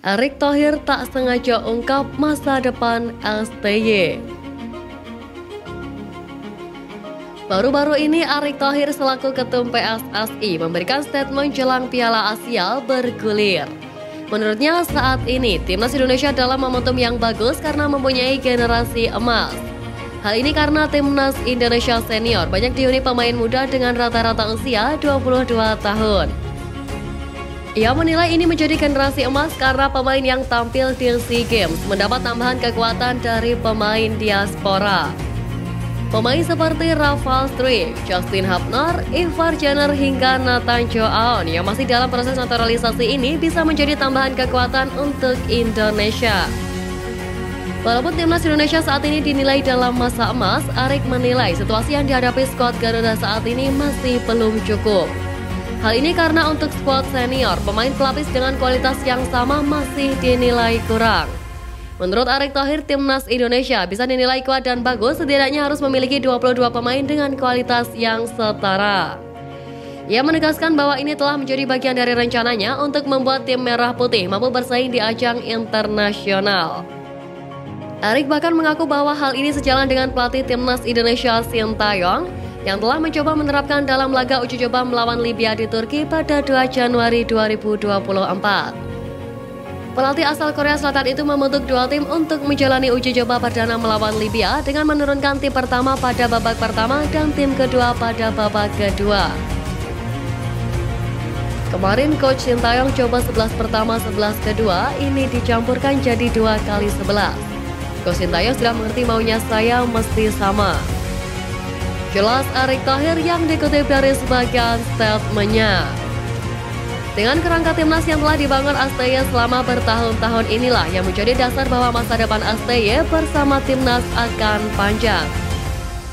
Erick Thohir tak sengaja ungkap masa depan STY. Baru-baru ini Erick Thohir selaku Ketum PSSI memberikan statement jelang Piala Asia bergulir. Menurutnya saat ini Timnas Indonesia dalam momentum yang bagus karena mempunyai generasi emas. Hal ini karena Timnas Indonesia Senior banyak dihuni pemain muda dengan rata-rata usia 22 tahun. Ia menilai ini menjadi generasi emas karena pemain yang tampil di SEA Games mendapat tambahan kekuatan dari pemain diaspora. Pemain seperti Rafael Struijk, Justin Hubner, Ivar Jenner hingga Nathan Joaon yang masih dalam proses naturalisasi ini bisa menjadi tambahan kekuatan untuk Indonesia. Walaupun Timnas Indonesia saat ini dinilai dalam masa emas, Erick menilai situasi yang dihadapi skuad Garuda saat ini masih belum cukup. Hal ini karena untuk skuad senior, pemain pelapis dengan kualitas yang sama masih dinilai kurang. Menurut Erick Thohir, Timnas Indonesia bisa dinilai kuat dan bagus, setidaknya harus memiliki 22 pemain dengan kualitas yang setara. Ia menegaskan bahwa ini telah menjadi bagian dari rencananya untuk membuat tim merah putih mampu bersaing di ajang internasional. Erick bahkan mengaku bahwa hal ini sejalan dengan pelatih Timnas Indonesia Sintayong yang telah mencoba menerapkan dalam laga uji coba melawan Libya di Turki pada 2 Januari 2024. Pelatih asal Korea Selatan itu membentuk dua tim untuk menjalani uji coba perdana melawan Libya dengan menurunkan tim pertama pada babak pertama dan tim kedua pada babak kedua. Kemarin Coach Sintayong coba 11 pertama 11 kedua, ini dicampurkan jadi 2x11. Coach Sintayong sudah mengerti maunya saya mesti sama. Jelas Erick Thohir yang dikutip dari sebagian statementnya. Dengan kerangka timnas yang telah dibangun STY selama bertahun-tahun inilah yang menjadi dasar bahwa masa depan STY bersama timnas akan panjang.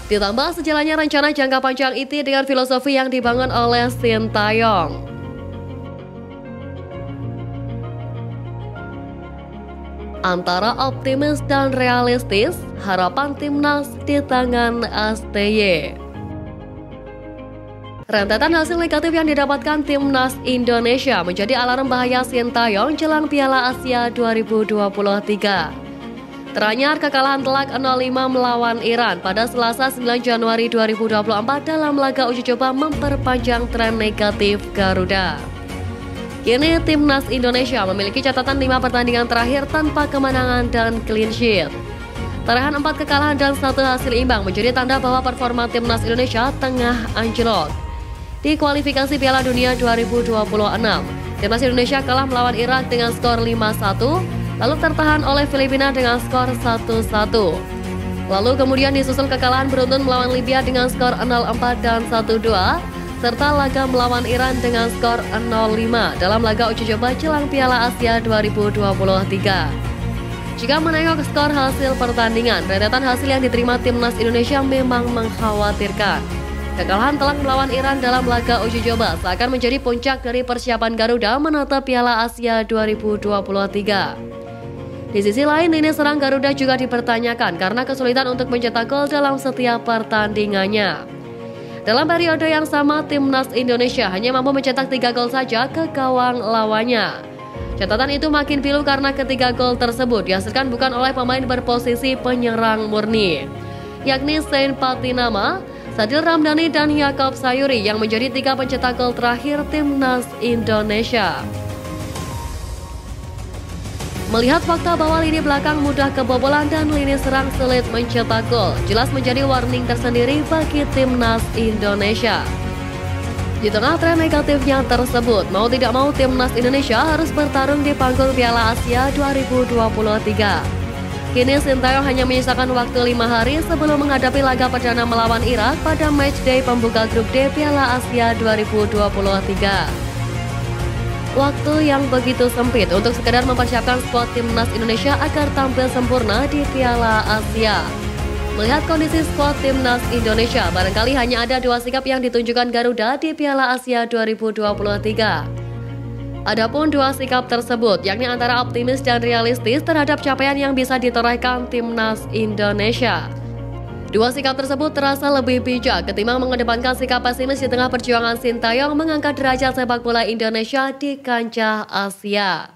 Ditambah sejalannya rencana jangka panjang itu dengan filosofi yang dibangun oleh Sintayong. Antara optimis dan realistis, harapan timnas di tangan STY. Rentetan hasil negatif yang didapatkan timnas Indonesia menjadi alarm bahaya Sintayong jelang Piala Asia 2023. Teranyar kekalahan telak 0-5 melawan Iran pada Selasa 9 Januari 2024 dalam laga uji coba memperpanjang tren negatif Garuda. Kini Timnas Indonesia memiliki catatan 5 pertandingan terakhir tanpa kemenangan dan clean sheet. Torehan 4 kekalahan dan 1 hasil imbang menjadi tanda bahwa performa Timnas Indonesia tengah anjlok. Di kualifikasi Piala Dunia 2026, Timnas Indonesia kalah melawan Irak dengan skor 5-1, lalu tertahan oleh Filipina dengan skor 1-1. Lalu kemudian disusul kekalahan beruntun melawan Libya dengan skor 0-4 dan 1-2, serta laga melawan Iran dengan skor 0-5 dalam laga uji coba jelang Piala Asia 2023. Jika menengok skor hasil pertandingan, rentetan hasil yang diterima Timnas Indonesia memang mengkhawatirkan. Kekalahan telak melawan Iran dalam laga uji coba seakan menjadi puncak dari persiapan Garuda menatap Piala Asia 2023. Di sisi lain, lini serang Garuda juga dipertanyakan karena kesulitan untuk mencetak gol dalam setiap pertandingannya. Dalam periode yang sama, Timnas Indonesia hanya mampu mencetak 3 gol saja ke gawang lawannya. Catatan itu makin pilu karena ketiga gol tersebut dihasilkan bukan oleh pemain berposisi penyerang murni, yakni Saint Patinama, Sadil Ramdhani, dan Yaakob Sayuri yang menjadi 3 pencetak gol terakhir Timnas Indonesia. Melihat fakta bahwa lini belakang mudah kebobolan dan lini serang sulit mencetak gol, jelas menjadi warning tersendiri bagi Timnas Indonesia. Di tengah tren negatifnya tersebut, mau tidak mau Timnas Indonesia harus bertarung di panggung Piala Asia 2023. Kini Sintayong hanya menyisakan waktu 5 hari sebelum menghadapi laga perdana melawan Irak pada matchday pembuka grup D Piala Asia 2023. Waktu yang begitu sempit untuk sekedar mempersiapkan skuad Timnas Indonesia agar tampil sempurna di Piala Asia. Melihat kondisi skuad Timnas Indonesia, barangkali hanya ada 2 sikap yang ditunjukkan Garuda di Piala Asia 2023. Adapun 2 sikap tersebut, yakni antara optimis dan realistis terhadap capaian yang bisa ditorehkan Timnas Indonesia. Dua sikap tersebut terasa lebih bijak ketimbang mengedepankan sikap pesimis di tengah perjuangan Sintayong mengangkat derajat sepak bola Indonesia di kancah Asia.